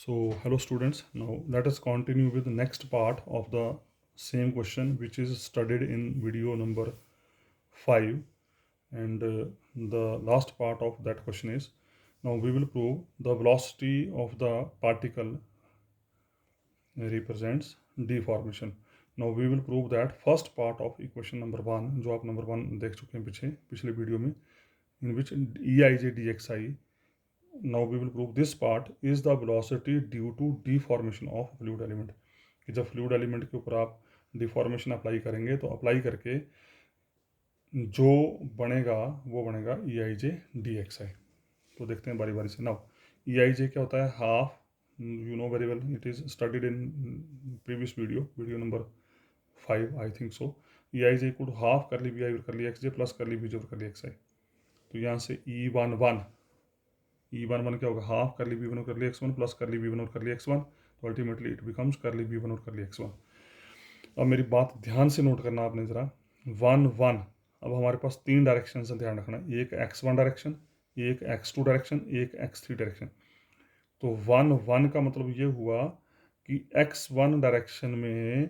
So, hello students. Now let us continue with the next part of the same question, which is studied in video number 5. And the last part of that question is, now we will prove the velocity of the particle represents deformation. Now we will prove that first part of equation number 1, जो आप number 1 देख चुके हैं पिछले video में, in which Eij dxi. Now we will prove this part is the velocity due to deformation of fluid element. कि जब fluid element के ऊपर आप डिफॉर्मेशन अप्लाई करेंगे तो अप्लाई करके जो बनेगा वो बनेगा ई आई जे डी एक्स आई। तो देखते हैं बारी बारी से। नाउ ई आई जे क्या होता है? Half, you know very well, it is studied in previous video number 5 I think so. E I J equal to half curly B I और curly X J plus curly B J और curly X आई। तो यहाँ से E one one क्या होगा? Half curly B one और curly X one plus curly B one और curly X one. तो ultimately it becomes curly B one और करली एक्स वन। अब मेरी बात ध्यान से नोट करना आपने ज़रा, 1 1। अब हमारे पास 3 डायरेक्शन से ध्यान रखना, एक x1 डायरेक्शन, एक x2 डायरेक्शन, एक x3 डायरेक्शन। तो 1 1 का मतलब ये हुआ कि x1 डायरेक्शन में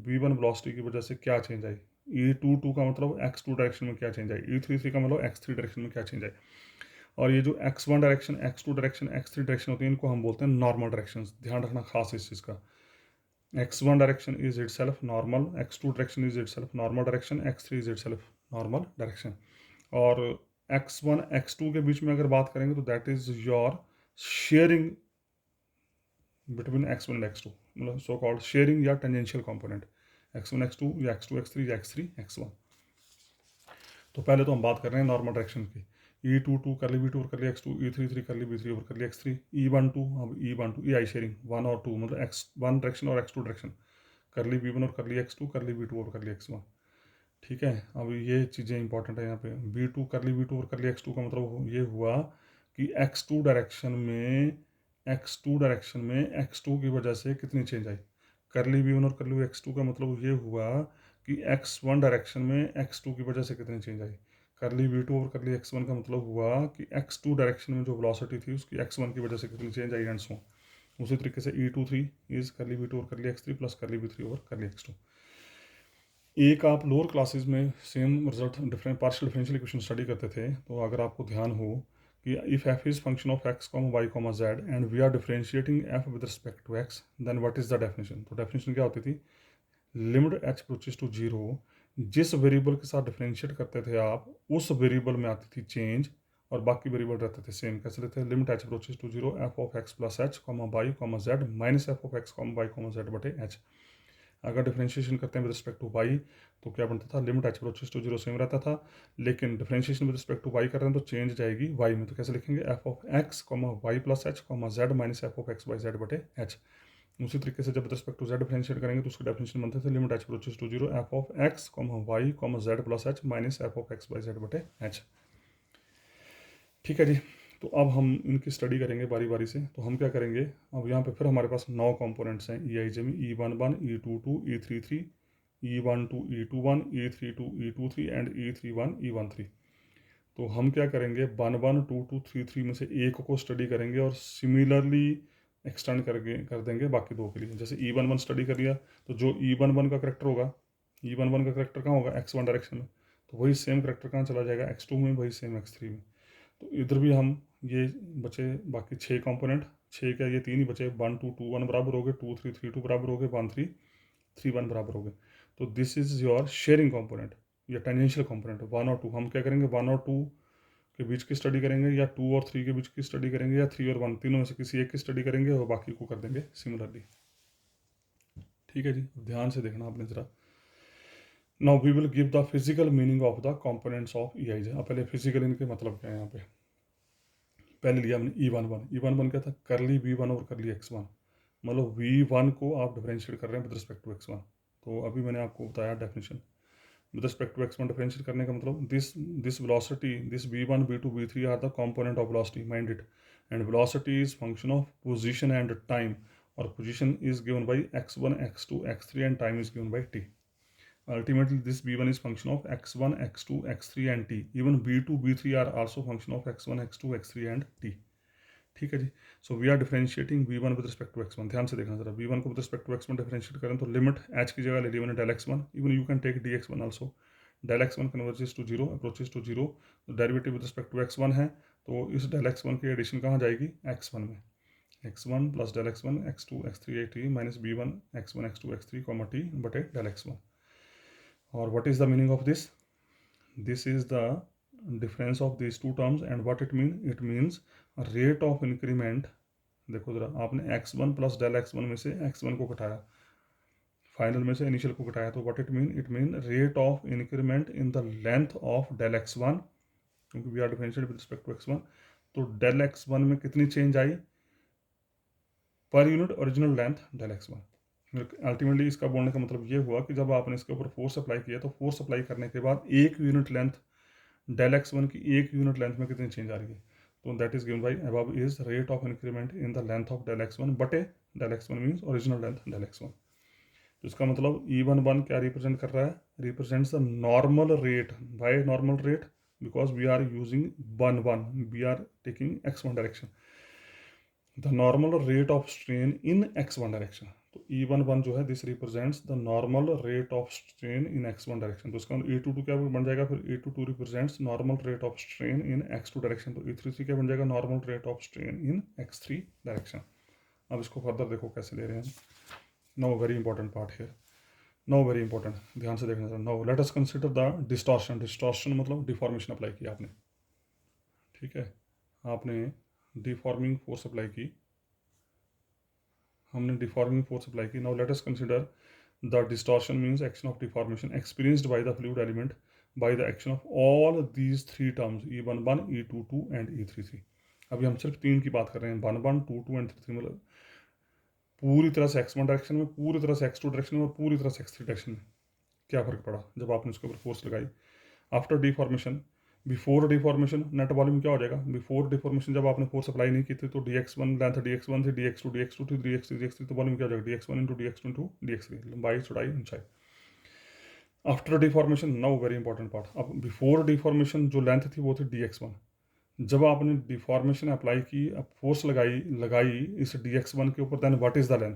v1 वेलोसिटी की वजह से क्या चेंज आई। E22 का मतलब x2 डायरेक्शन में क्या चेंज आई। E33 का मतलब x3 डायरेक्शन में क्या चेंज आई। और ये जो x1 direction, x2 direction, x3 direction होती है, इनको हम बोलते हैं नॉर्मल डायरेक्शन। ध्यान रखना खास इस चीज़ का। x1 direction is itself normal, x2 direction is itself normal direction, x3 is itself normal direction। और x1 x2 के बीच में अगर बात करेंगे तो that is your sharing between x1 and x2, मतलब सो कॉल्ड शेयरिंग या टेंजेंशियल कंपोनेंट, x1 x2 या x2 x3 या x3 x1। तो पहले तो हम बात कर रहे हैं नॉर्मल डायरेक्शन की। E22 करली बी टू और करली x2, E33 करली बी थ्री और करली x3, E12, अब E12 ये आई शेयरिंग 1 और 2, मतलब x1 डायरेक्शन और x2 डायरेक्शन, करली बी1 और करली x2, करली बी2 और करली x1। ठीक है, अब ये चीज़ें इंपॉर्टेंट है यहाँ पे। बी2 करली बी2 और करली x2 का मतलब ये हुआ कि x2 की वजह से कितनी चेंज आई। करली बी1 और करली x2 का मतलब ये हुआ कि x1 डायरेक्शन में x2 की वजह से कितनी चेंज आई। करली बी2 और करली x1 का मतलब हुआ कि x2 डायरेक्शन में जो वेलोसिटी थी उसकी x1 की वजह से कितनी चेंज आई, एंड सो। उसी तरीके से E23 इज करली बी2 और करली x3 प्लस करली बी3 और करली x2। एक आप लोअर क्लासेस में same result different partial differential equation study करते थे, तो अगर आपको ध्यान हो कि if F is function of X comma Y comma Z and we are differentiating F with respect to X, then what is the definition. तो definition क्या होती थी? Limit H approaches to zero, जिस वेरिएबल के साथ differentiate करते थे आप उस वेरिएबल में आती थी चेंज और बाकी वेरिएबल रहते थे सेम। कैसे लेते हैं? Limit H approaches to zero F of X plus H comma Y comma Z minus F of X comma Y comma Z बटे एच। अगर डिफरेंशिएशन करते हैं विद रिस्पेक्ट टू वाई तो क्या बनता था? Limit H approaches to zero same रहता था, लेकिन differentiation with respect to Y कर रहे हैं तो चेंज जाएगी वाई में। तो कैसे लिखेंगे? F of X comma Y plus H comma Z minus F of X Y Z बटे एच। उसी तरीके से जब with respect to Z differentiate करेंगे तो उसके डेफिनेशन बनते थे limit H approaches to zero F of X comma Y comma Z plus H minus F of X Y Z बटे एच। ठीक है जी। तो अब हम इनकी स्टडी करेंगे बारी बारी से। तो हम क्या करेंगे, अब यहाँ पे फिर हमारे पास 9 कंपोनेंट्स हैं ई आई जे में। E11, E22, E33, E12, E21, E32, E23 and E31, E13। तो हम क्या करेंगे, 1 1 2 2 3 3 में से एक को स्टडी करेंगे और सिमिलरली एक्सटेंड कर देंगे बाकी दो के लिए। जैसे E11 स्टडी कर लिया तो जो E11 का करेक्टर होगा, E11 का करेक्टर कहाँ होगा? x1 डायरेक्शन में। तो वही सेम करेक्टर कहाँ चला जाएगा? x2 में, वही सेम x3 में। तो इधर भी हम ये बचे बाकी 6 कंपोनेंट। 6 क्या, ये 3 ही बचे। 1 2 2 1 बराबर हो गए, 2 3 3 2 बराबर हो गए, 1 3 3 1 बराबर हो गए। तो this is your sharing component या टेंजेंशियल कंपोनेंट 1 और 2। हम क्या करेंगे, 1 और 2 के बीच की स्टडी करेंगे, या 2 और 3 के बीच की स्टडी करेंगे, या 3 और 1, तीनों में से किसी एक की स्टडी करेंगे और बाकी को कर देंगे सिमिलरली। ठीक है जी, ध्यान से देखना आपने ज़रा। Now we will give the physical meaning of the components of E I J. अब पहले फिजिकल इनके मतलब क्या है यहाँ पे। पहले लिया हमने E11 क्या था? करली V1 और करली X1, मतलब V1 को आप डिफरेंशिएट कर रहे हैं विद रिस्पेक्ट टू X1। तो अभी मैंने आपको बताया definition. With respect to X1 differentiate करने का मतलब this velocity, this V1 V2 V3 are the component of velocity, mind it. And velocity is function of position and time, और position is given by x1 x2 x3 and time is given by t। Ultimately, this B1 is function of x1, x2, x3 and t. Even B2, B3 are also function of x1, x2, x3 and t. ठीक है जी। So we are differentiating v1 with respect to x1। ध्यान से देखना जरा, v1 को with respect to x1 differentiate करें तो लिमिट h की जगह ले ली मैंने del x1, even you can take dx1 also. Del x1 converges to zero, approaches to zero, तो derivative with respect to x1 है, तो इस डेल x1 की एडिशन कहाँ जाएगी, x1 में। x1 plus del x1 x2 x3 t minus b1 x1 x2 x3 comma t बटे del x1। और what is the meaning of this? This is the difference of these two terms, and what it mean? It means rate of increment। देखो जरा, आपने x1 plus del x1 में से x1 को घटाया, final में से इनिशियल को घटाया, तो what it mean? It mean rate of increment in the length of del x1, क्योंकि we are differentiate with respect to x1। तो डेल x1 में कितनी चेंज आई per unit original length del x1। Ultimately इसका बोलने का मतलब ये हुआ कि जब आपने इसके ऊपर फोर्स अप्लाई किया, तो फोर्स अप्लाई करने के बाद एक यूनिट लेंथ डेल x1 की एक यूनिट लेंथ में कितनी चेंज आ रही है, तो that is given by above is rate of increment in the length of del x1 बटे del x1 means original length del x1। तो इसका मतलब E11 क्या रिप्रेजेंट कर रहा है? Represents the normal rate. By normal rate because we are using 1 we are taking x1 direction, the normal rate of strain in x1 direction. तो E11 जो है this represents the normal rate of strain in x1 direction. तो इसका E22 क्या बन जाएगा फिर? E22 represents normal rate of strain in x2 direction. तो E33 क्या बन जाएगा? Normal rate of strain in x3 direction. अब इसको फर्दर देखो कैसे ले रहे हैं। नो वेरी इंपॉर्टेंट पार्ट है, नो वेरी इंपॉर्टेंट, ध्यान से देखना। Now let us consider the distortion. Distortion मतलब डिफॉर्मेशन अप्लाई किया आपने, ठीक है, आपने डिफॉर्मिंग फोर्स अप्लाई की, हमने डिफॉर्मिंग फोर्स अप्लाई की। Now let us consider the distortion means action of deformation experienced by the fluid element by the action of all these three terms E11 E22 and E33। अभी हम सिर्फ तीन की बात कर रहे हैं, 11 22 एंड 33, मतलब पूरी तरह से x1 डायरेक्शन में, पूरी तरह से x2 डायरेक्शन में और पूरी तरह से x3 डायरेक्शन में क्या फर्क पड़ा जब आपने उसके ऊपर फोर्स लगाई after deformation. Before deformation net volume क्या हो जाएगा? बिफोर डिफॉर्मेशन जब आपने फोर्स अप्लाई नहीं की थी, तो dx1 लेंथ dx1 थी, dx2 थी, dx3 तो वॉल्यूम क्या हो जाएगा? dx1 into dx2 into dx3, लंबाई चौड़ाई ऊंचाई। After deformation, now very important part, अब बिफोर डिफॉर्मेशन जो लेंथ थी वो थी dx1। जब आपने डिफॉर्मेशन अप्लाई की, अब फोर्स लगाई लगाई इस dx1 के ऊपर, then what is the length?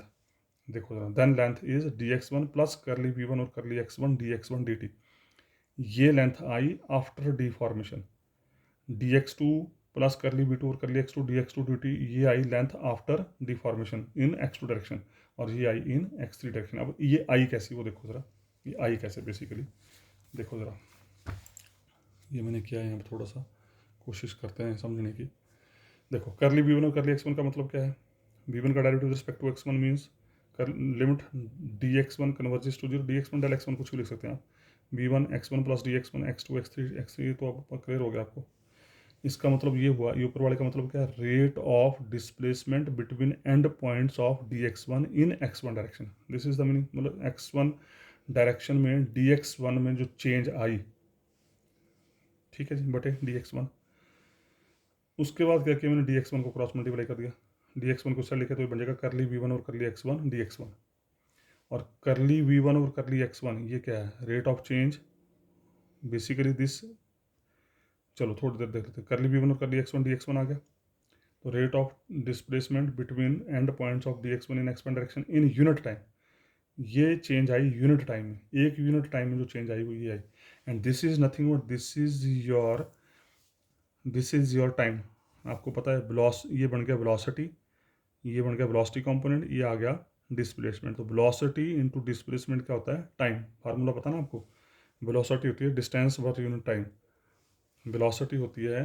देखो जरा, then length is dx1 plus करली v1 और करली x1 dx1 dt। ये लेंथ आई after deformation. dx2 plus curly v2 और करली x2 dx2 dt, ये आई length after deformation in x2 direction, और ये आई इन x3 डायरेक्शन। अब ये आई कैसी, वो देखो जरा, ये आई कैसे बेसिकली देखो जरा, ये मैंने किया है यहाँ पर, थोड़ा सा कोशिश करते हैं समझने की। देखो करली v1 और करली x1 का मतलब क्या है? v1 का directive respect to x1 means कर limit dx1 converges to zero, dx1 del x1 कुछ भी लिख सकते हैं आप, v1 x1 plus dx1 x2 x3 तो अब क्लियर हो गया आपको। इसका मतलब ये हुआ, ये ऊपर वाले का मतलब क्या है? Rate of displacement between end points of dx1 in x1 direction, this is the meaning. मतलब x1 डायरेक्शन में dx1 में जो चेंज आई, ठीक है जी, बटे dx1। उसके बाद क्या किया मैंने? dx1 को क्रॉस मल्टीप्लाई कर दिया, dx1 को सर लिखे तो ये बन जाएगा करली v1 और करली x1 dx1। और करली v1 और करली x1 ये क्या है? Rate of change basically this. चलो थोड़ी देर देख लेते हैं, करली v1 और करली x1 dx1 आ गया, तो rate of displacement between end points of dx1 in x1 direction in unit time, ये चेंज आई यूनिट टाइम में, एक यूनिट टाइम में जो चेंज आई वो ये आई। And this is nothing but this is your time. आपको पता है वेलोस, ये बन गया वेलोसिटी, ये बन गया वेलोसिटी कंपोनेंट, ये आ गया डिस्प्लेसमेंट। तो वेलोसिटी इंटू डिस्प्लेसमेंट क्या होता है? टाइम। फार्मूला पता ना आपको? वेलोसिटी होती है distance per unit time, velocity होती है,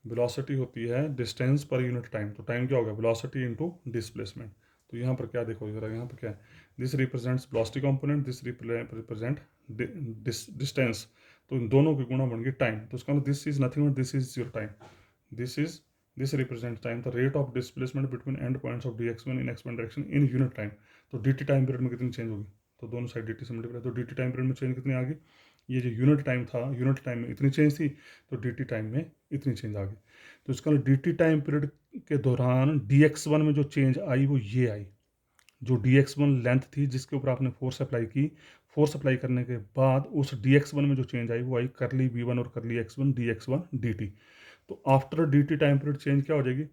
वेलोसिटी होती है डिस्टेंस पर यूनिट टाइम। तो टाइम क्या होगा? Velocity into displacement. तो यहाँ पर क्या देखो जरा, यहाँ पर क्या है? This represents velocity component, this represent distance, तो इन दोनों की गुणा बन गई टाइम। तो उसका this is nothing but this is your time, this represents time, the rate of displacement between end points of dx1 in x1 direction in unit time. तो dt time period में कितनी चेंज होगी? तो दोनों side dt से multiply, तो dt time period में change कितनी आ गई? ये जो यूनिट टाइम था, यूनिट टाइम में इतनी चेंज थी, तो dt टाइम में इतनी चेंज आ गई। तो इसका dt टाइम पीरियड के दौरान dx1 में जो चेंज आई वो ये आई, जो dx1 लेंथ थी जिसके ऊपर आपने फोर्स अप्लाई की, फोर्स अप्लाई करने के बाद उस dx1 में जो चेंज आई वो आई करली v1 और करली x1 dx1 dt। तो after dt time period change क्या हो जाएगी?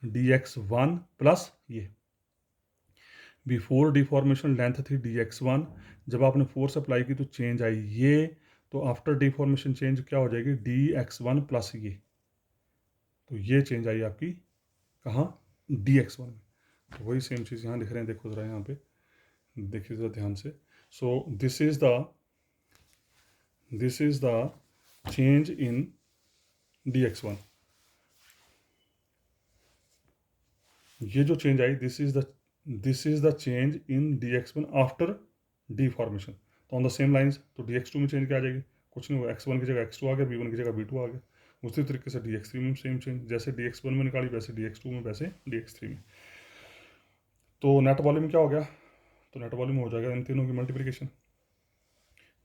dx1 प्लस ये बिफोर डिफॉर्मेशन लेंथ थी dx1, जब आपने फोर्स अप्लाई की तो चेंज आई ये, तो आफ्टर डिफॉर्मेशन चेंज क्या हो जाएगी dx1 प्लस ये, तो ये चेंज आई आपकी कहाँ dx1 में। तो वही सेम चीज़ यहाँ लिख रहे हैं, देखो ज़रा यहाँ पे देखिए ज़रा ध्यान से। So this is the change in dx1, ये जो चेंज आई this is the change in dx1 after deformation. तो ऑन द सेम लाइंस तो dx2 में चेंज क्या आ जाएगी, कुछ नहीं हुआ, x1 की जगह x2 आ गया, b1 की जगह b2 आ गया। उसी तरीके से dx3 में सेम चेंज, जैसे dx1 में निकाली वैसे dx2 में, वैसे dx3 में। तो नेट वॉल्यूम क्या हो गया, तो नेट वॉल्यूम हो जाएगा इन तीनों की मल्टीप्लिकेशन।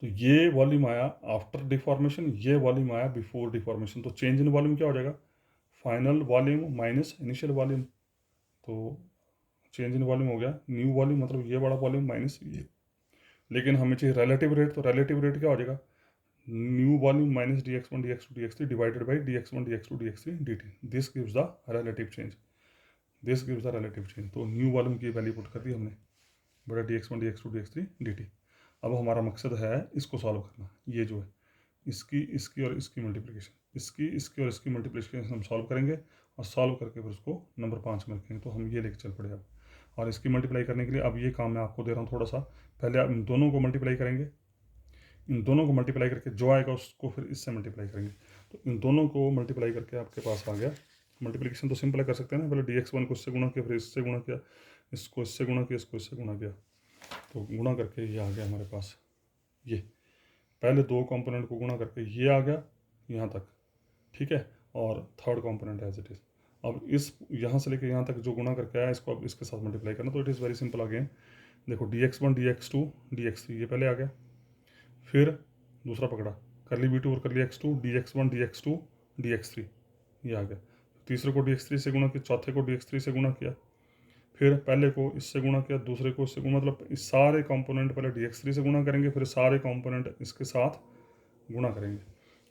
तो ये वॉल्यूम आया आफ्टर डिफॉर्मेशन, ये वॉल्यूम आया बिफोर डिफॉर्मेशन, तो चेंज इन वॉल्यूम क्या हो जाएगा, final volume minus initial volume. तो चेंज इन वॉल्यूम हो गया न्यू वॉल्यूम, मतलब ये बड़ा वॉल्यूम माइनस ये, लेकिन हमें चाहिए रिलेटिव रेट, तो रिलेटिव रेट क्या हो जाएगा, new volume minus dx1 dx2 dx3 divided by dx1 dx2 dx3 dt, this gives the relative change, this gives the relative change. तो न्यू वॉल्यूम की वैल्यू पुट कर दी हमने, बड़ा dx1 dx2 dx3 dt। अब हमारा मकसद है इसको सॉल्व करना, ये जो है इसकी इसकी और इसकी मल्टीप्लिकेशन, इसकी और इसकी मल्टीप्लिकेशन हम सॉल्व करेंगे, और सॉल्व करके फिर उसको नंबर 5 में रखेंगे। तो हम ये लेके चल पड़े अब, और इसकी मल्टीप्लाई करने के लिए अब ये काम मैं आपको दे रहा हूँ थोड़ा सा, पहले आप इन दोनों को मल्टीप्लाई करेंगे, इन दोनों को मल्टीप्लाई करके जो आएगा उसको फिर इससे मल्टीप्लाई करेंगे। तो इन दोनों को मल्टीप्लाई करके आपके पास आ गया, मल्टीप्लिकेशन तो सिंपल कर सकते हैं ना, पहले dx1 को इससे गुणा किया, फिर इससे गुणा किया, इसको इससे गुणा किया, इसको इससे गुणा किया, तो गुणा करके ये आ गया हमारे पास, ये पहले दो कंपोनेंट को गुणा करके ये आ गया यहाँ तक, ठीक है, और third component as it is. अब इस यहाँ से लेके यहाँ तक जो गुणा करके आया इसको अब इसके साथ मल्टीप्लाई करना, तो it is very simple again. देखो dx1 dx2 dx3 ये पहले आ गया, फिर दूसरा पकड़ा करली b2 और curly x2 dx1 dx2 dx3 ये आ गया, तीसरे को dx3 से गुणा किया, चौथे को dx3 से गुणा किया, फिर पहले को इससे गुणा किया, दूसरे को इससे गुणा, मतलब इस सारे कंपोनेंट पहले dx3 से गुणा करेंगे, फिर सारे कंपोनेंट इसके साथ गुणा करेंगे।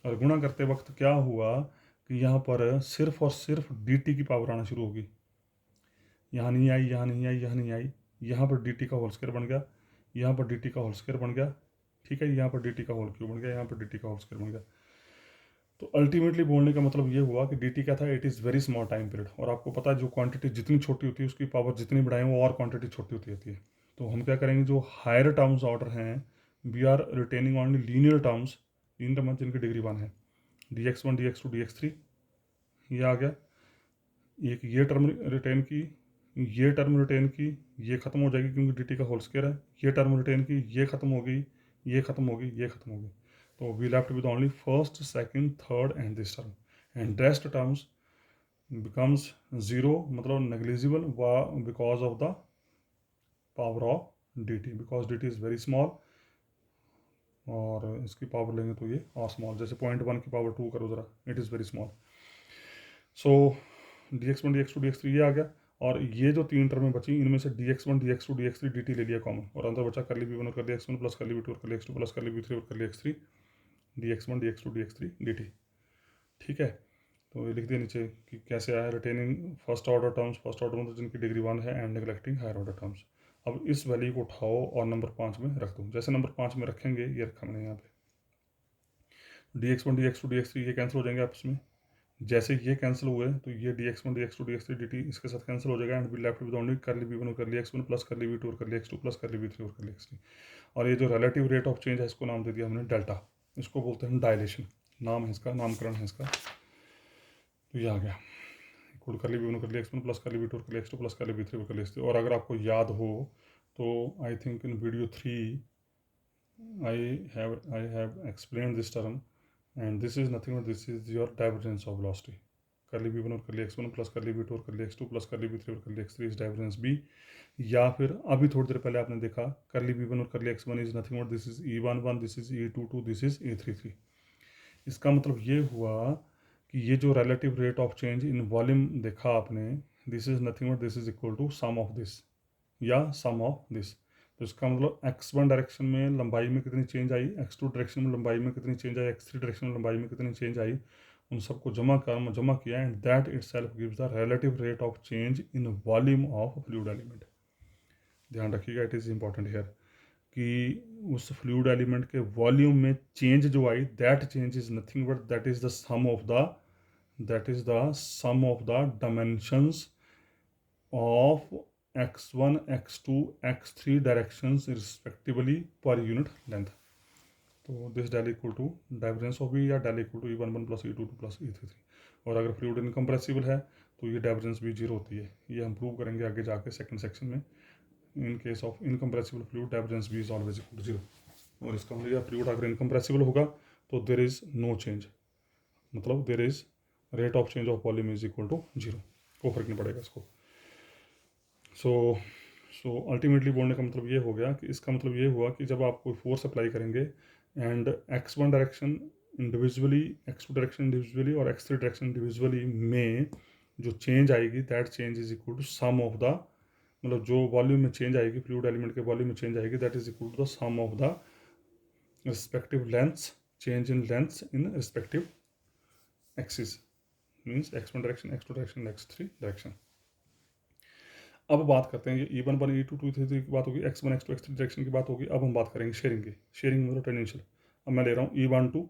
और गुणा करते वक्त क्या हुआ कि यहाँ पर सिर्फ और सिर्फ dt की पावर आना शुरू होगी, यहाँ नहीं आई, यहाँ नहीं आई, यहाँ नहीं आई, यहाँ पर dt का होल स्क्वायर बन गया, यहाँ पर dt का होल स्क्वायर बन गया, ठीक है, यहाँ पर dt का होल क्यूब बन गया, यहाँ पर dt का होल स्क्वायर बन गया। तो अल्टीमेटली बोलने का मतलब ये हुआ कि dt क्या था, it is very small time period, और आपको पता है जो क्वांटिटी जितनी छोटी होती है उसकी पावर जितनी बढ़ाएं वो और क्वांटिटी छोटी होती रहती है। तो हम क्या करेंगे, जो हायर टर्म्स ऑर्डर हैं we are retaining only linear terms, linear term जिनकी डिग्री 1 है, dx1 dx2 dx3 ये आ गया, एक ये टर्म रिटेन की, ये टर्म रिटेन की, ये खत्म हो जाएगी क्योंकि dt का होल स्क्वायर है, ये टर्म रिटेन की, ये खत्म हो गई, ये खत्म हो गई, ये खत्म हो गई, तो we left with only first second third and this term, and rest terms becomes zero, मतलब negligible because of the power of dt, because dt is very small, और इसकी पावर लेंगे तो ये और स्मॉल, जैसे 0.1 की पावर 2 करो ज़रा, it is very small. So dx1 dx2 dx3 ये आ गया, और ये जो तीन टर्में बची इनमें से dx1 dx2 dx3 dt ले लिया कॉमन, और अंदर बचा करली b1 और करली x1 प्लस करली b2 और करली x2 प्लस करली b3 और करली x3 dx1 dx2 dx3 dt, ठीक है। तो ये लिख दिया नीचे कि कैसे आया, retaining first order terms, first order मतलब जिनकी डिग्री 1 है, and neglecting higher order terms. अब इस वैल्यू को उठाओ और नंबर 5 में रख दो, जैसे नंबर 5 में रखेंगे, ये रखा मैंने यहाँ पे, dx1 dx2 dx3 ये कैंसिल हो जाएंगे आपस में, जैसे ये कैंसिल हुए तो ये dx1 dx2 dx3 dt इसके साथ कैंसिल हो जाएगा, and we left with only curly b1 और करली x1 प्लस करली b2 और करली x2 प्लस करली b3 और करली x3। और ये जो रिलेटिव रेट ऑफ चेंज है इसको नाम दे दिया हमने डेल्टा, इसको बोलते हैं डायलेशन, नाम है इसका, नामकरण है इसका। तो ये आ गया इक्वल करली b1 करली x1 प्लस करली b2 और करली x2 प्लस करली b3 और करली x3। और अगर आपको याद हो तो I think in video 3 I have explain this term, and this is nothing but this is your divergence of velocity, करली b1 और करली x1 प्लस करली b2 और करली x2 प्लस करली b3 और करली x3 इज डाइवर्जेंस b। या फिर अभी थोड़ी देर पहले आपने देखा करली b1 और curly x1 is nothing but this is e11, this is e22, this is e33। इसका मतलब ये हुआ कि ये जो relative rate of change in volume देखा आपने, this is nothing but this is equal to sum of this या सम ऑफ दिस। तो इसका मतलब x1 डायरेक्शन में लंबाई में कितनी चेंज आई, x2 डायरेक्शन में लंबाई में कितनी चेंज आई, x3 डायरेक्शन में लंबाई में कितनी चेंज आई, उन सबको जमा किया, and that itself gives the relative rate of change in volume of fluid element. ध्यान रखिएगा, इट इज़ इंपॉर्टेंट हेयर कि उस फ्लूइड एलिमेंट के वॉल्यूम में चेंज जो आई, that change is nothing but that is the sum of the dimensions of x1, x2, x3 directions respectively per unit length. तो this del equal to divergence of B, या del equal to E11 plus E22 plus E33। और अगर fluid incompressible है तो ये डाइवरेंस भी zero होती है। ये हम प्रूव करेंगे आगे जाके सेकंड सेक्शन में। In case of incompressible fluid divergence B is always equal to zero. और इसका मतलब फ्लूइड अगर इनकम्प्रेसिबल होगा तो देर इज नो चेंज, मतलब there is rate of change of volume is equal to zero, कोई फर्क नहीं पड़ेगा इसको। सो अल्टीमेटली बोलने का मतलब ये हो गया कि इसका मतलब ये हुआ कि जब आप कोई फोर्स अप्लाई करेंगे and x1 direction individually, x2 direction individually और x3 डायरेक्शन इंडिविजुअली में जो चेंज आएगी, that change is equal to sum of the, मतलब जो वॉल्यूम में चेंज आएगी, फ्लूइड एलिमेंट के वॉल्यूम में चेंज आएगी, that is equal to the sum of the respective lengths, change in lengths in respective axis, means x1 direction, x2 direction, x3 direction. अब बात करते हैं, ये E11, E22, E33 की बात होगी, x1, x2, x3 डायरेक्शन की बात होगी। अब हम बात करेंगे शेयरिंग की। शेयरिंग मतलब टेंजेंशियल। अब मैं ले रहा हूँ E12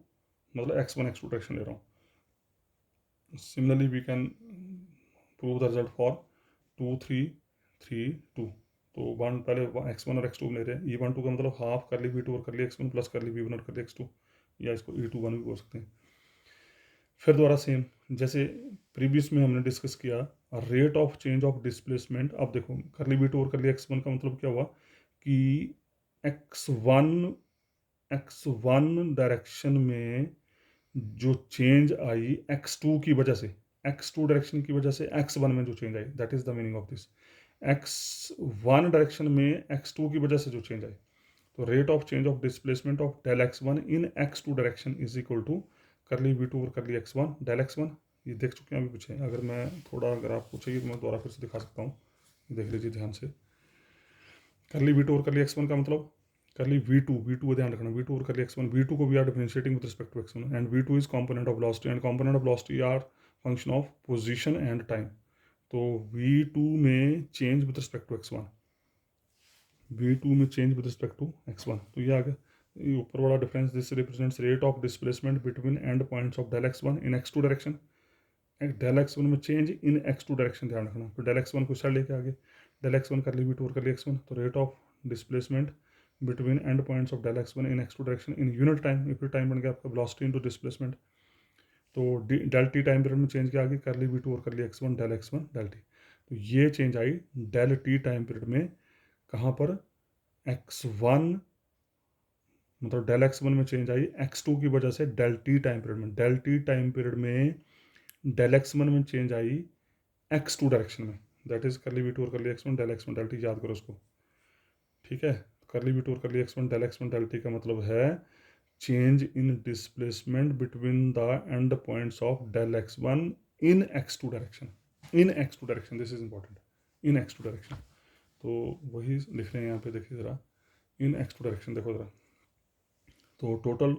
मतलब x1, x2 डायरेक्शन ले रहा हूँ। Similarly we can prove the result for 2, 3, 3, 2। तो वन पहले x1 और x2 ले रहे हैं। E12 का मतलब हाफ करली V2 और करली x1 प्लस करली V1 और करली x2, या इसको E21 भी बोल सकते हैं। फिर दोबारा सेम जैसे प्रीवियस में हमने डिस्कस किया, rate of change of displacement. अब देखो करली V2 और करली x1 का मतलब क्या हुआ कि x1 डायरेक्शन में जो चेंज आई x2 की वजह से, x2 डायरेक्शन की वजह से x1 में जो चेंज आई, that is the meaning of this. x1 direction में x2 की वजह से जो चेंज आई, तो rate of change of displacement of del x1 in x2 direction is equal to curly V2 और करली x1 डेल x1। ये देख चुके हैं अभी पीछे, अगर मैं थोड़ा, अगर आपको चाहिए तो मैं दोबारा फिर से दिखा सकता हूँ, देख लीजिए ध्यान से। करली V2 और करली x1 का मतलब करली V2 ध्यान रखना, V2 और करली x1, V2 को we are differentiating with respect to x1, and V2 is component of velocity, and component of velocity are function of position and time. तो V2 में change with respect to x1, V2 में change with respect to x1, तो ये आ गया। ये ऊपर वाला difference, this represents rate of displacement between end points of del x1 in x2 direction. Del x1 में चेंज इन x2 डायरेक्शन, ध्यान रखना। फिर डेल x1 को साइड लेके आगे, डेल x1 करली V2 और करली x1, तो rate of displacement between end points of del x1 in x2 direction in unit time. फिर टाइम बन गया आपका वेलोसिटी इनटू डिस्प्लेसमेंट। तो डेल टी टाइम पीरियड में चेंज किया आगे, करली V2 और curly x1 del x1 del T. तो ये चेंज आई डेल टी टाइम पीरियड में, कहाँ पर, x1, मतलब डेल x1 में चेंज आई x2 की वजह से डेल टी टाइम पीरियड में, डेल टी टाइम पीरियड में डेल x1 में चेंज आई x2 डायरेक्शन में, दैट इज करली V2 और curly x1 del x1 del T, याद करो उसको, ठीक है। करली V2 और करली x1 डेल x1 का मतलब है change in displacement between the end points of del x1 in x2 direction, in x2 direction, this is important, in x2 direction. तो वही लिख रहे हैं यहाँ पे, देखिए ज़रा, इन x2 डायरेक्शन देखो ज़रा। तो टोटल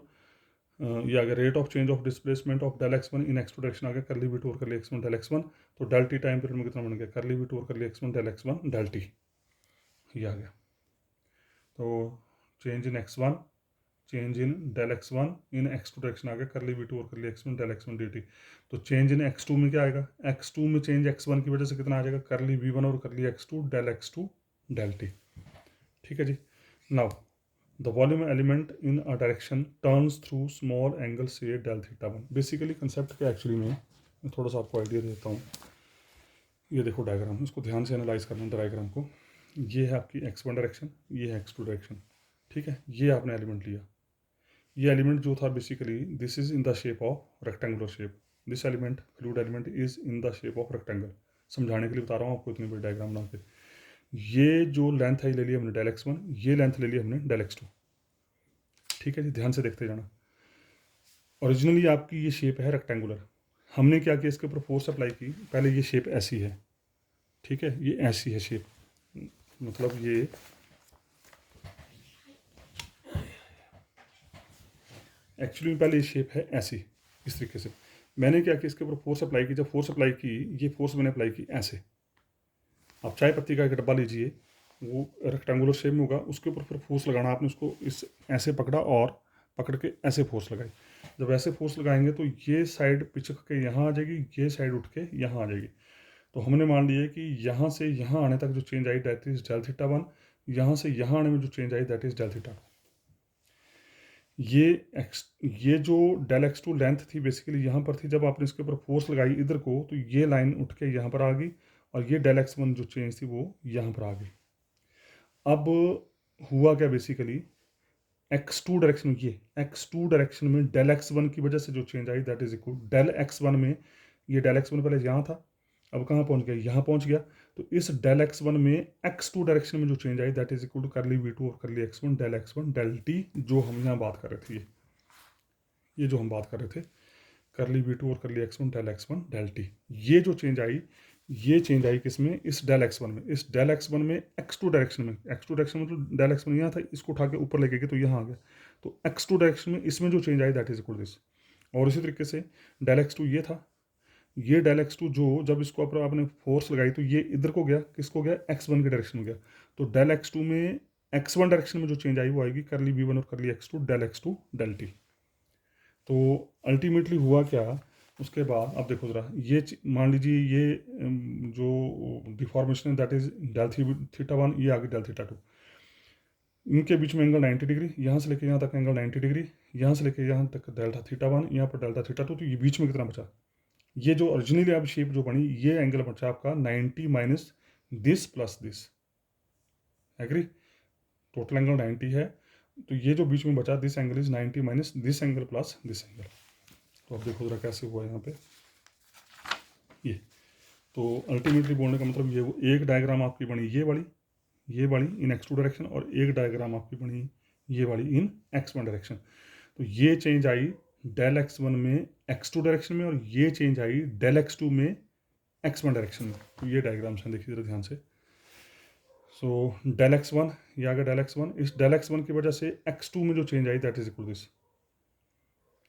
ये आ गया rate of change of displacement of del x1 in x2 direction आ गया, करली V2 और करली x1 डेल x1। तो डेल टी टाइम पीरियड में कितना बन गया, करली V2 और curly x1 del x1 del T, ये आ गया। तो change in x1, change in del x1 in x2 direction आ गया, करली V2 और curly x1 del x1 dt। तो चेंज इन x2 में क्या आएगा, x2 में चेंज x1 की वजह से कितना आ जाएगा, करली V1 और करली x2 डेल t। ठीक है जी। Now the volume element in a direction turns through small angle से डेल थीटा 1। बेसिकली कंसेप्ट क्या एक्चुअली में, मैं थोड़ा सा आपको आइडिया देता हूँ। ये देखो डायग्राम, इसको ध्यान से एनालाइज करना है डायग्राम को। ये है आपकी x1 डायरेक्शन, ये है x2 डायरेक्शन, ठीक है। ये आपने एलिमेंट लिया, ये एलिमेंट जो था basically this is in the shape of rectangular shape, this element fluid element is in the shape of rectangle. समझाने के लिए बता रहा हूँ आपको, इतनी बड़ी डायग्राम बना के। ये जो लेंथ है ले लिया हमने डेल x1, ये लेंथ ले लिया हमने डेल x2, ठीक है जी। ध्यान से देखते जाना। ओरिजिनली आपकी ये शेप है रेक्टेंगुलर, हमने क्या किया, इसके ऊपर फोर्स अप्लाई की, पहले ये शेप ऐसी है, ठीक है, ये ऐसी है शेप, मतलब ये एक्चुअली पहले ये शेप है ऐसी, इस तरीके से। मैंने क्या किया, इसके ऊपर फोर्स अप्लाई की। जब फोर्स अप्लाई की, ये फोर्स मैंने अप्लाई की ऐसे। आप चाय पत्ती का एक डब्बा लीजिए, वो रेक्टेंगुलर शेप में होगा, उसके ऊपर फिर फोर्स लगाना आपने, उसको इस ऐसे पकड़ा और पकड़ के ऐसे फोर्स लगाई। जब ऐसे फोर्स लगाएंगे तो ये साइड पिचक के यहाँ आ जाएगी, ये साइड उठ के यहाँ आ जाएगी। तो हमने मान लिया कि यहाँ से यहाँ आने तक जो चेंज आई दैट इज डेल थीटा 1, यहाँ से यहाँ आने में जो चेंज आई दैट इज डेल थीटा 2। ये जो डेल एक्स टू लेंथ थी बेसिकली यहाँ पर थी, जब आपने इसके ऊपर फोर्स लगाई इधर को तो ये लाइन उठ के यहाँ पर आ गई, और ये डेल एक्स वन जो चेंज थी वो यहाँ पर आ गई। अब हुआ क्या बेसिकली, एक्स टू डायरेक्शन, ये एक्स टू डायरेक्शन में डेल एक्स वन की वजह से जो चेंज आई that is equal del x one में, ये डेल एक्स वन पहले यहाँ था, अब कहाँ पहुँच गया, यहाँ पहुँच गया। तो इस डेल एक्स वन में एक्स टू डायरेक्शन में जो चेंज आई that is equal to curly we two और curly X one del T, जो हम यहाँ बात कर रहे थे, ये जो हम बात कर रहे थे, करली वी टू और curly X one del T. ये जो चेंज आई, ये चेंज आई किसमें, इस डेल एक्स वन में। इस डेल एक्स वन में एक्स टू डायरेक्शन में, एक्स टू डायरेक्शन में तो डेल एक्स वन यहाँ था, इसको उठा के ऊपर लेके गए तो यहाँ आ गया। तो एक्स टू डायरेक्शन में इसमें जो चेंज आई दैट इज इक्वल दिस। और इसी तरीके से डेल एक्स टू ये था, ये डेल एक्स टू जो जब इसको आपने फोर्स लगाई तो ये इधर को गया, किसको गया, एक्स वन के डायरेक्शन में गया। तो डेल एक्स टू में एक्स वन डायरेक्शन में जो चेंज आई वो आएगी करली वी वन और curly x to del T. तो अल्टीमेटली हुआ क्या, उसके बाद अब देखो ज़रा, ये मान लीजिए ये जो डिफॉर्मेशन है that is del theta one, ये आगे डेल थीटा टू, इनके बीच में एंगल 90 डिग्री, यहाँ से लेके यहाँ तक एंगल 90 डिग्री, यहाँ से लेके यहाँ तक डेल्टा थीटा वन, यहाँ पर डेल्टा थीटा टू। तो ये बीच में कितना बचा, ये जो ओरिजिनली अब शेप जो बनी, ये एंगल बचा आपका 90 minus this plus this, agree. Total angle 90 है, तो ये जो बीच में बचा this angle is 90 minus this angle plus this angle. तो अब देखो जरा कैसे हुआ यहाँ पे ये। तो अल्टीमेटली बोलने का मतलब ये, वो एक डायग्राम आपकी बनी ये वाली इन एक्स टू डायरेक्शन, और एक डायग्राम आपकी बनी ये वाली इन एक्स वन डायरेक्शन। तो ये चेंज आई डेल एक्स वन में एक्स टू डायरेक्शन में, और ये चेंज आई डेल एक्स टू में एक्स वन डायरेक्शन में। तो ये डायग्राम्स हैं, देखिए जरा ध्यान से। सो डेल एक्स वन, ये आ गया डेल एक्स वन। इस डेल एक्स वन की वजह से एक्स टू में जो चेंज आई दैट इज इक्वल दिस,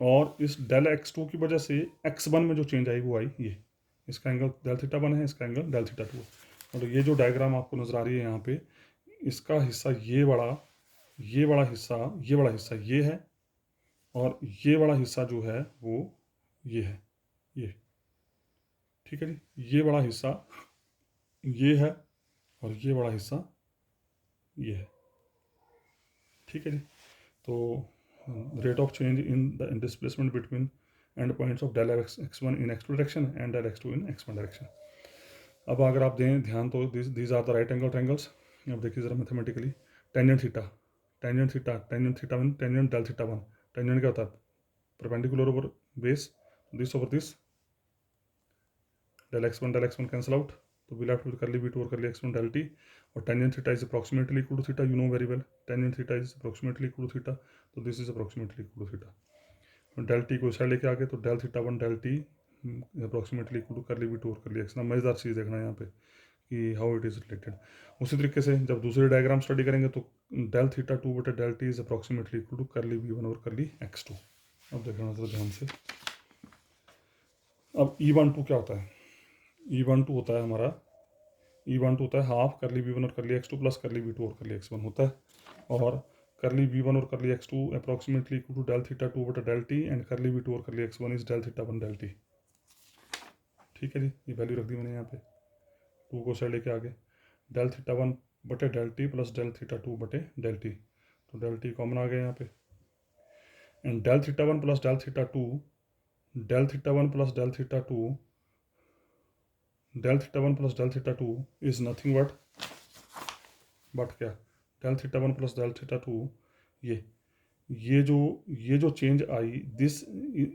और इस डेल एक्स टू की वजह से एक्स वन में जो चेंज आई वो आई ये। इसका एंगल डेल थीटा वन है, इसका एंगल डेल थीटा टू है। और ये जो डायग्राम आपको नजर आ रही है यहाँ पे, इसका हिस्सा ये वाला हिस्सा ये है, और ये वाला हिस्सा जो है वो ये है, ये, ठीक है जी। ये बड़ा हिस्सा ये है, और ये बड़ा हिस्सा ये है, ठीक है जी। तो rate of change in the displacement between end points of del x one in x two direction and del x two in x one direction. अब अगर आप दें ध्यान तो these are the right angle triangles. अब देखिए ज़रा mathematically, tangent theta, one, tangent del theta one. Tangent क्या होता है, perpendicular over base, this over this, del x one cancel out, तो we left with curly we two और curly X one del T. और tangent theta is approximately equal to theta, you know very well, tangent theta is approximately equal to theta, तो this is approximately equal to theta. Del T को side लेके आगे, तो del theta one del T approximately equal to curly we two और curly x. ना मज़ेदार चीज़ देखना है यहाँ पे कि हाउ इट इज़ रिलेटेड। उसी तरीके से जब दूसरे डायग्राम स्टडी करेंगे तो डेल थीटा टू बटे del t is approximately equal to curly v one और करली एक्स टू। अब देखना थोड़ा ध्यान से। अब ई वन टू क्या होता है, ई वन टू होता है हमारा, ई वन टू होता है हाफ करली वी वन और curly x two plus curly we two और करली एक्स वन होता है। और करली वी वन और curly x two approximately equal to del theta two बटा del T, and curly we two और curly X one is del theta one del T, ठीक है जी। ये वैल्यू रख दी मैंने यहाँ पे, टू को साइड लेके आगे, डेल थीटा वन बटे del T plus del theta two बटे डेल टी, तो डेल टी कॉमन आ गया यहाँ पे। And del theta one plus del theta two, del theta one plus del theta two, del theta one plus del theta two is nothing but क्या, del theta one plus del theta two. ये जो change आई this,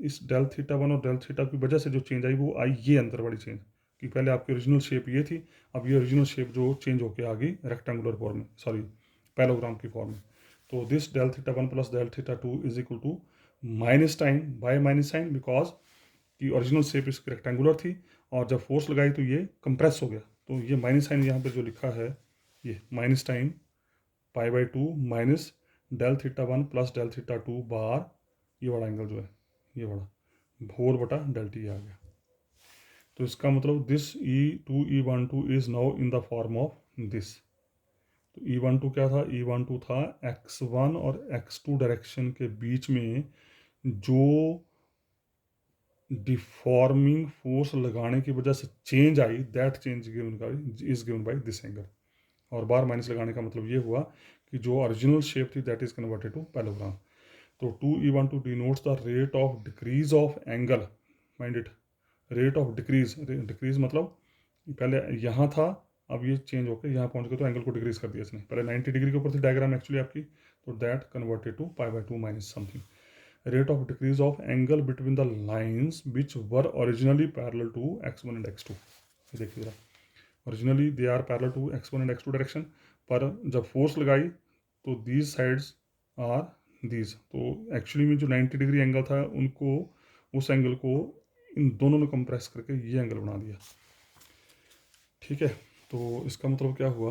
इस del theta one और del theta की वजह से जो चेंज आई वो आई ये अंदर वाली चेंज, कि पहले आपकी ओरिजिनल शेप ये थी, अब ये ओरिजिनल शेप जो चेंज होके आ गई रेक्टेंगुलर फॉर्म में, सॉरी पैलोग्राम की फॉर्म में। तो this del theta one plus del theta two is equal to minus time by minus sine, because की ओरिजिनल शेप इसकी रेक्टेंगुलर थी, और जब फोर्स लगाई तो ये कंप्रेस हो गया। तो ये माइनस साइन यहाँ पे जो लिखा है, ये minus time pi by two minus del theta one plus del theta two bar, ये वाला एंगल जो है ये वाला, 4 बटा डेल टी आ गया। तो इसका मतलब this E12 is now in the form of this. तो E12 क्या था? E12 था x1 और x2 डायरेक्शन के बीच में जो डिफॉर्मिंग फोर्स लगाने की वजह से चेंज आई, that change is given by this angle. और बार माइनस लगाने का मतलब ये हुआ कि जो ओरिजिनल शेप थी that is converted to parallelogram. तो 2E12 denotes the rate of decrease of angle. Mind it, rate of decrease. Decrease मतलब पहले यहाँ था, अब ये चेंज होकर यहाँ पहुँच गया तो एंगल को डिक्रीज कर दिया इसने। पहले 90 डिग्री के ऊपर थी डायग्राम एक्चुअली आपकी, तो that converted to π/2 minus something. Rate of decrease of angle between the lines which were originally parallel to x1 and x2। ये देखिए जरा, originally they are parallel to x1 and x2 direction, पर जब force लगाई तो these sides are these. तो actually में जो 90 डिग्री एंगल था उनको, उस एंगल को इन दोनों ने कंप्रेस करके ये एंगल बना दिया। ठीक है, तो इसका मतलब क्या हुआ?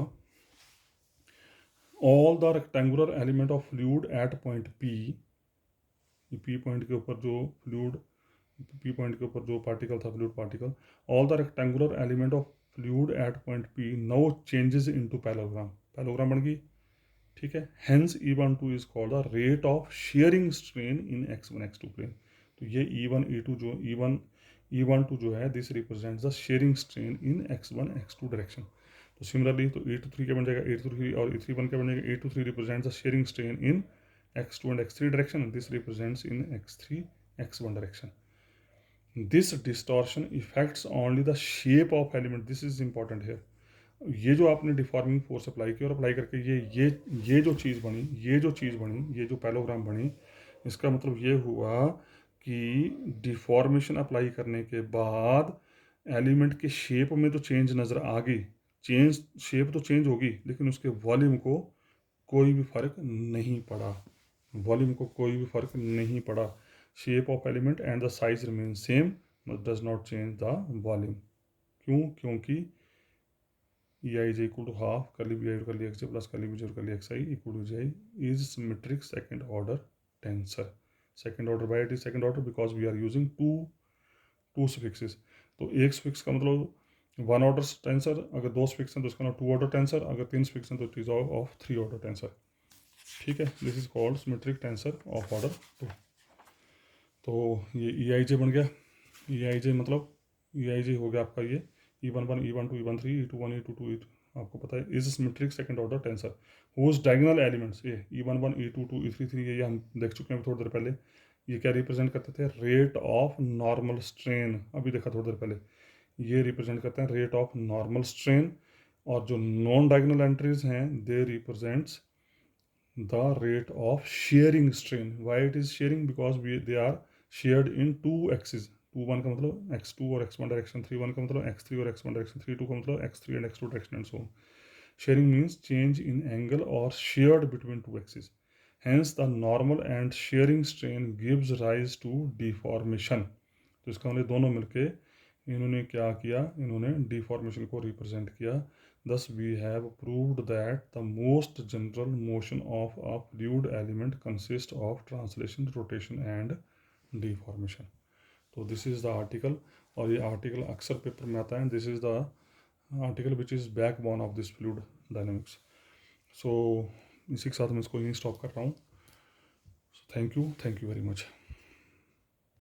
All the rectangular element of fluid at point P point के ऊपर जो फ्लूइड, P पॉइंट के ऊपर जो पार्टिकल था, fluid particle, all the rectangular element of fluid at point P now changes into parallelogram. Parallelogram बन गई। ठीक है, hence E12 is called the rate of shearing strain in x1 x2 plane. तो ये E1 E2 जो E12 जो है, this represents the shearing strain in x1 x2 direction. तो सिमिलरली तो E23 क्या बन जाएगा? E23 और E31 क्या बन जाएगा? E23 represents the shearing strain in x2 and x3 direction, and this represents in x3 x1 direction. This distortion affects only the shape of element. This is important here. ये जो आपने deforming force apply की और apply करके ये जो चीज़ बनी, ये जो पैलोग्राम बनी, इसका मतलब ये हुआ कि डिफॉर्मेशन अप्लाई करने के बाद एलिमेंट के शेप में तो चेंज नज़र आ गई, चेंज शेप तो चेंज होगी, लेकिन उसके वॉल्यूम को कोई भी फर्क नहीं पड़ा। वॉल्यूम को कोई भी फर्क नहीं पड़ा। Shape of element and the size remain same, does not change the volume. क्यों? क्योंकि E I J equal to half curly B I curly X plus curly B curly X I equal to J is symmetric second order tensor. Second order by it is second order because we are using two suffixes. तो एक स्फिक्स का मतलब one order tensor, अगर दो स्फिक्स हैं तो उसका नाम टू ऑर्डर टेंसर, अगर तीन स्फिक्स हैं तो it is of three order tensor. ठीक है, this is called symmetric tensor of order two. तो ये ई आई जे बन गया। ई आई जे मतलब ई आई जे हो गया आपका ये E11 E12 E13 E21 E22 आपको पता है is symmetric second order tensor whose diagonal elements, ये E11 E22 E33 ये हम देख चुके हैं थोड़ी देर पहले। ये क्या रिप्रेजेंट करते थे? Rate of normal strain. अभी देखा थोड़ी देर पहले, ये रिप्रेजेंट करते हैं रेट ऑफ नॉर्मल स्ट्रेन। और जो नॉन डायगोनल एंट्रीज हैं दे represents the rate of shearing strain. Why it is shearing? Because they are shared in two axes. 2 1 का मतलब x2 और x1 डायरेक्शन, 3 1 का मतलब x3 और x1 डायरेक्शन, 3 2 का मतलब x3 and x2 direction and so on. Shearing means change in angle or sheared between two axes. Hence the normal and shearing strain gives rise to deformation. तो इसका मतलब दोनों मिलके इन्होंने क्या किया? इन्होंने डिफॉर्मेशन को रिप्रेजेंट किया। Thus we have proved that the most general motion of a fluid element consists of translation, rotation and deformation. तो this is the article, और ये आर्टिकल अक्सर पेपर में आता है। This is the article which is backbone of this fluid dynamics. So इसी के साथ मैं इसको यहीं स्टॉप कर रहा हूँ। Thank you very much.